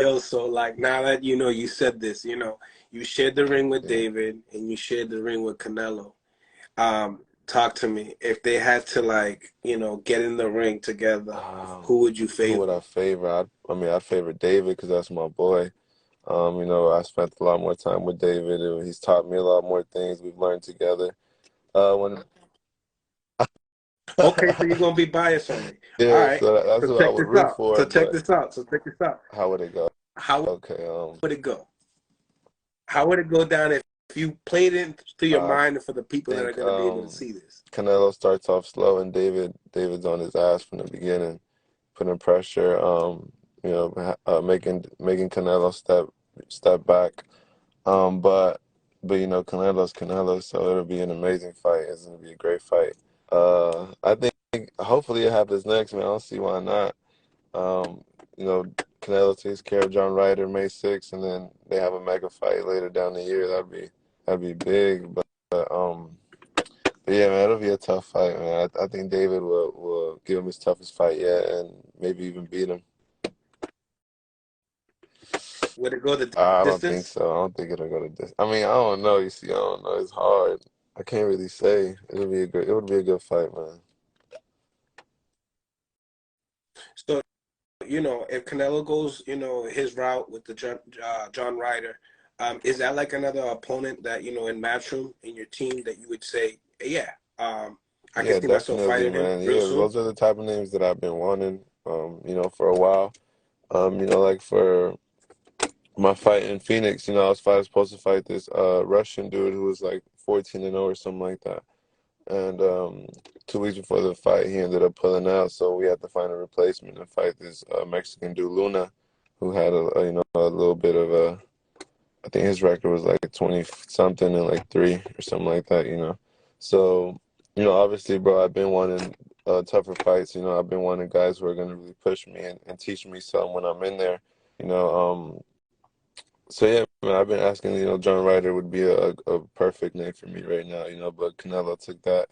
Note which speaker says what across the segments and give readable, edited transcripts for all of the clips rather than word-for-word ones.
Speaker 1: Yo, so like now that you said this, you shared the ring with
Speaker 2: Yeah.
Speaker 1: David and you shared the ring with Canelo. Talk to me. If they had to like, get in the ring together,
Speaker 2: Um,
Speaker 1: who would you
Speaker 2: who would
Speaker 1: favor?
Speaker 2: I favor? I'd favor David because that's my boy. I spent a lot more time with David, and he's taught me a lot more things. We've learned together. When
Speaker 1: Okay, so you're gonna be biased on me. All
Speaker 2: Yeah,
Speaker 1: right.
Speaker 2: so that's
Speaker 1: So
Speaker 2: who I
Speaker 1: check
Speaker 2: would
Speaker 1: this
Speaker 2: root
Speaker 1: out. So
Speaker 2: for,
Speaker 1: check
Speaker 2: but
Speaker 1: this out. So check this out.
Speaker 2: how would it go?
Speaker 1: How
Speaker 2: Okay,
Speaker 1: would it go? How would it go down if you played it through your
Speaker 2: I
Speaker 1: mind and for the people that are
Speaker 2: think
Speaker 1: gonna be able to see this?
Speaker 2: Canelo starts off slow, and David's on his ass from the beginning, putting pressure. Making Canelo step back. But Canelo's Canelo, so it'll be an amazing fight. It's gonna be a great fight. I think hopefully it happens next, man. I don't see why not. Um, you know, Canelo takes care of John Ryder May 6th, and then they have a mega fight later down the year. That'd be big. But yeah, man, it'll be a tough fight, man. I think David will give him his toughest fight yet, and maybe even beat him.
Speaker 1: Would it go the
Speaker 2: I don't think
Speaker 1: distance?
Speaker 2: so. I don't think it'll go to this. I mean, I don't know. You see, I don't know. It's hard. I can't really say. It would be a good fight, man.
Speaker 1: So, if Canelo goes, his route with the John Ryder, is that like another opponent that, in Matchroom in your team that you would say, yeah, I can
Speaker 2: Yeah,
Speaker 1: see myself
Speaker 2: definitely,
Speaker 1: fighting him
Speaker 2: man.
Speaker 1: real
Speaker 2: Yeah,
Speaker 1: soon?
Speaker 2: those are the type of names that I've been wanting, for a while. Like for my fight in Phoenix, I was supposed to fight this Russian dude who was like 14-0 or something like that. And 2 weeks before the fight, he ended up pulling out, so we had to find a replacement and fight this Mexican dude Luna, who had a little bit of a. I think his record was like 20 something and like three or something like that. So, obviously, bro, I've been wanting tougher fights. I've been wanting guys who are gonna really push me and teach me something when I'm in there. You know, so yeah, man, I've been asking, John Ryder would be a perfect name for me right now, but Canelo took that.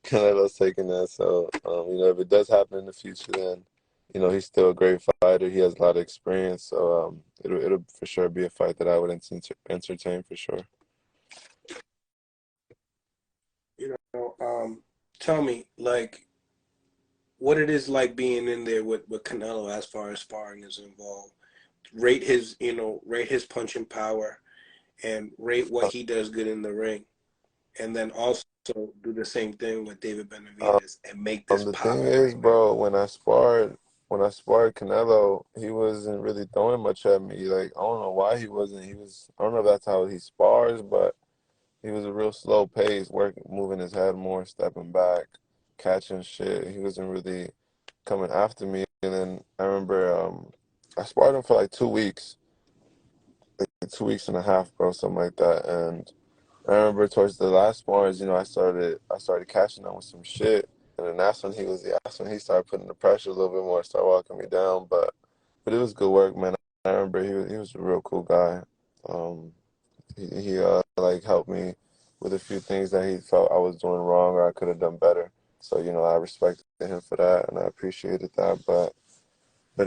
Speaker 2: Canelo's taking that. So, if it does happen in the future, then, he's still a great fighter. He has a lot of experience. So, it'll for sure be a fight that I would entertain for sure.
Speaker 1: You tell me, like, what it is like being in there with Canelo as far as sparring is involved. Rate his punching power and rate what
Speaker 2: Uh,
Speaker 1: he does good in the ring. And then also do the same thing with David
Speaker 2: Um,
Speaker 1: Benavidez and make this
Speaker 2: the
Speaker 1: pop
Speaker 2: thing
Speaker 1: in the
Speaker 2: is,
Speaker 1: ring, man.
Speaker 2: bro, when I sparred Canelo, he wasn't really throwing much at me. Like, I don't know why he wasn't. I don't know if that's how he spars, but he was a real slow pace, moving his head more, stepping back, catching shit. He wasn't really coming after me. And then I remember I sparred him for like 2 weeks, like 2 weeks and a half, bro, something like that. And I remember towards the last spars, I started catching him with some shit. And then that's when he started putting the pressure a little bit more, started walking me down. But it was good work, man. I remember he was a real cool guy. Um, he like helped me with a few things that he felt I was doing wrong or I could have done better. So I respected him for that and I appreciated that. But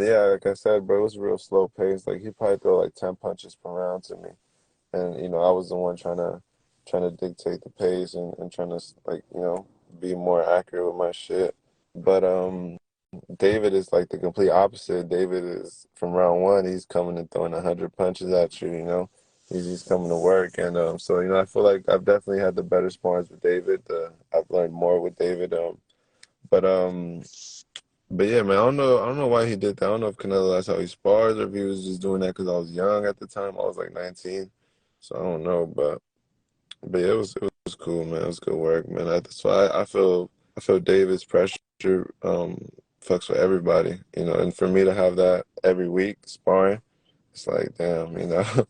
Speaker 2: yeah, like I said, bro, it was a real slow pace. Like he probably throw like 10 punches per round to me, and I was the one trying to dictate the pace and trying to like be more accurate with my shit. But David is like the complete opposite. David is from round one. He's coming and throwing 100 punches at you. He's coming to work, and so I feel like I've definitely had the better spars with David. I've learned more with David. But um, but yeah, man, I don't know why he did that. I don't know if Canelo that's how he spars, or if he was just doing that because I was young at the time. I was like 19, so I don't know. But yeah, it was cool, man. It was good work, man. That's why I feel David's pressure fucks with everybody, and for me to have that every week sparring, it's like damn, like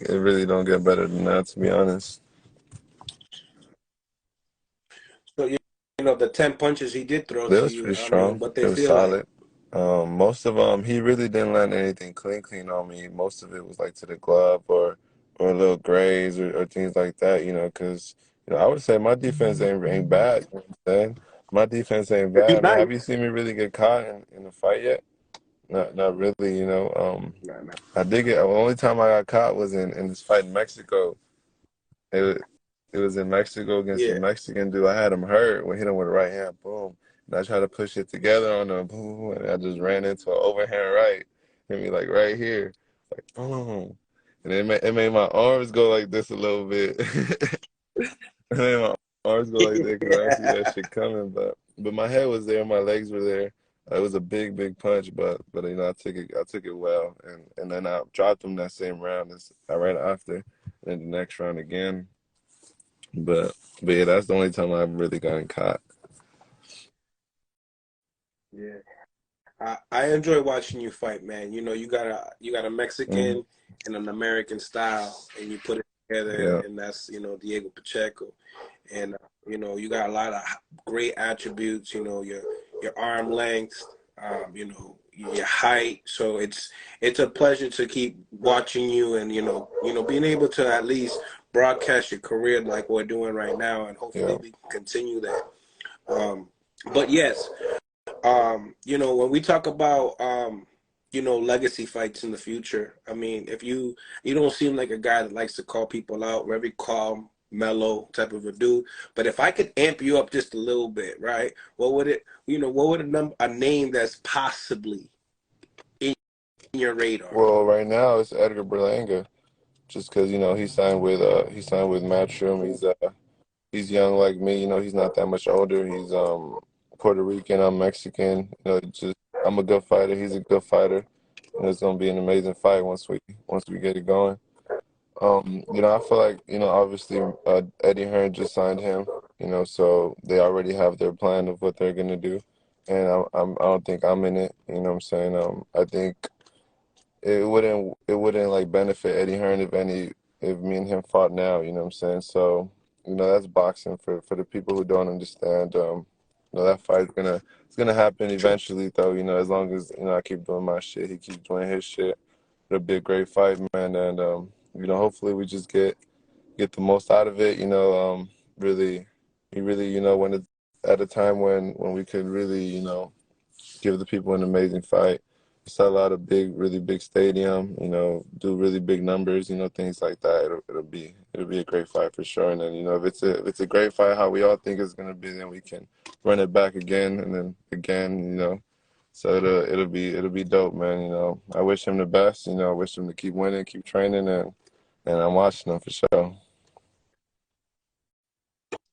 Speaker 2: it really don't get better than that, to be honest.
Speaker 1: So the 10 punches he did throw
Speaker 2: It
Speaker 1: to
Speaker 2: was
Speaker 1: you.
Speaker 2: pretty
Speaker 1: I mean,
Speaker 2: strong.
Speaker 1: what
Speaker 2: It
Speaker 1: they
Speaker 2: was
Speaker 1: feel like.
Speaker 2: solid. Most of he really didn't land anything clean on me. Most of it was like to the glove or a little graze or things like that. Because I would say my defense ain't bad. You know what I'm saying? My defense ain't
Speaker 1: Pretty
Speaker 2: bad. I mean,
Speaker 1: nice.
Speaker 2: have you seen me really get caught in a fight yet? not really, you know.
Speaker 1: Nah, nah.
Speaker 2: I did get the only time I got caught was in this fight in Mexico. It it was in Mexico against a
Speaker 1: Yeah.
Speaker 2: Mexican dude. I had him hurt. We hit him with a right hand, boom. And I tried to push it together on him, boom, and I just ran into an overhand right. Hit me like right here, like boom. And it made my arms go like this a little bit. It made my arms go like that because I didn't see that shit coming. But my head was there, my legs were there. It was a big punch, but you know I took it well, and then I dropped him that same round as right after, and the next round again. But but yeah, that's the only time I've really gotten caught.
Speaker 1: Yeah. I enjoy watching you fight, man. You got a
Speaker 2: Hmm.
Speaker 1: Mexican and an American style, and you put it together,
Speaker 2: Yeah,
Speaker 1: and that's Diego Pacheco, and you got a lot of great attributes. Your arm length, your height. So it's a pleasure to keep watching you, and being able to at least broadcast your career like we're doing right now, and hopefully
Speaker 2: yeah.
Speaker 1: we can continue that. Um, but yes, when we talk about legacy fights in the future, I mean, if you don't seem like a guy that likes to call people out, very calm, mellow type of a dude. But if I could amp you up just a little bit, right? What would a name that's possibly in your radar?
Speaker 2: Well, right now it's Edgar Berlanga, just because you know he signed with Matchroom. He's young like me. You know, he's not that much older. He's Puerto Rican. I'm Mexican. You know, just I'm a good fighter. He's a good fighter. And it's gonna be an amazing fight once we get it going. You know, I feel like, you know, obviously Eddie Hearn just signed him, you know, so they already have their plan of what they're gonna do. And I don't think I'm in it, you know what I'm saying? I think it wouldn't like benefit Eddie Hearn if me and him fought now, you know what I'm saying? So, you know, that's boxing for the people who don't understand. You know, that fight's gonna it's gonna happen
Speaker 1: True.
Speaker 2: eventually though, you know, as long as, you know, I keep doing my shit, he keeps doing his shit. It'll be a great fight, man, and you know, hopefully we just get the most out of it, you know, really we really, you know, when it's at a time when we could really, you know, give the people an amazing fight, sell out a really big stadium, you know, do really big numbers, you know, things like that. It'll be a great fight for sure. And then, you know, if it's a great fight, how we all think it's gonna be, then we can run it back again and then again, you know. So it'll be dope, man. You know, I wish him the best. You know, I wish him to keep winning, keep training, and I'm watching him for sure.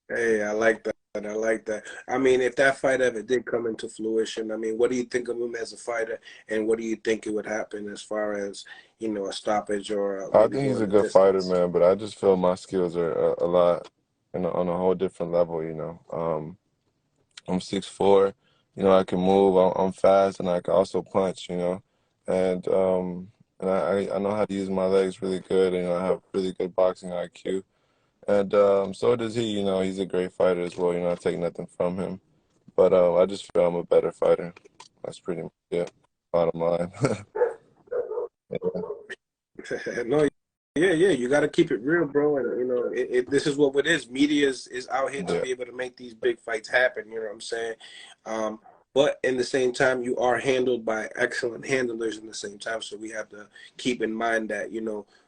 Speaker 1: Hey, I like that. I like that. I mean, if that fight ever did come into fruition, I mean, what do you think of him as a fighter, and what do you think it would happen as far as, a stoppage or
Speaker 2: I
Speaker 1: maybe
Speaker 2: think he's
Speaker 1: going
Speaker 2: a
Speaker 1: the
Speaker 2: good fighter,
Speaker 1: distance?
Speaker 2: man. But I just feel my skills are a lot on a whole different level. You know, I'm 6'4". You know, I can move. I'm fast, and I can also punch. You know, and I know how to use my legs really good. You know, I have really good boxing IQ, and so does he. You know, he's a great fighter as well. You know, I take nothing from him, but I just feel I'm a better fighter. That's pretty much it. Bottom line.
Speaker 1: No, yeah. You got to keep it real, bro. And this is what it is. Media is out here to
Speaker 2: Yeah.
Speaker 1: be able to make these big fights happen. You know what I'm saying? Um, but in the same time, you are handled by excellent handlers in the same time. So we have to keep in mind that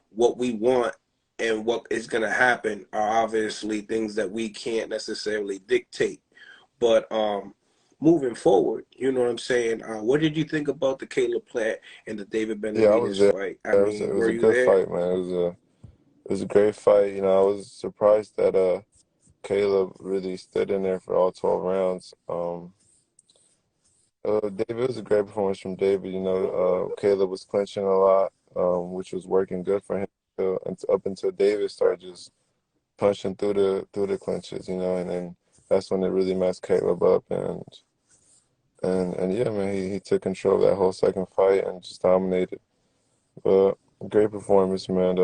Speaker 1: what we want and what is going to happen are obviously things that we can't necessarily dictate. But moving forward, you know what I'm saying? What did you think about the Caleb Plant and the David
Speaker 2: Yeah, I was
Speaker 1: Benavidez
Speaker 2: there.
Speaker 1: fight? I
Speaker 2: It
Speaker 1: mean,
Speaker 2: was
Speaker 1: were
Speaker 2: a
Speaker 1: you
Speaker 2: good
Speaker 1: there?
Speaker 2: fight, man. It was a great fight. You know, I was surprised that Caleb really stood in there for all 12 rounds. David, was a great performance from David. You know, Caleb was clinching a lot, which was working good for him up until David started just punching through the clinches. You know, and then that's when it really messed Caleb up. And yeah, man, he took control of that whole second fight and just dominated. But great performance, man.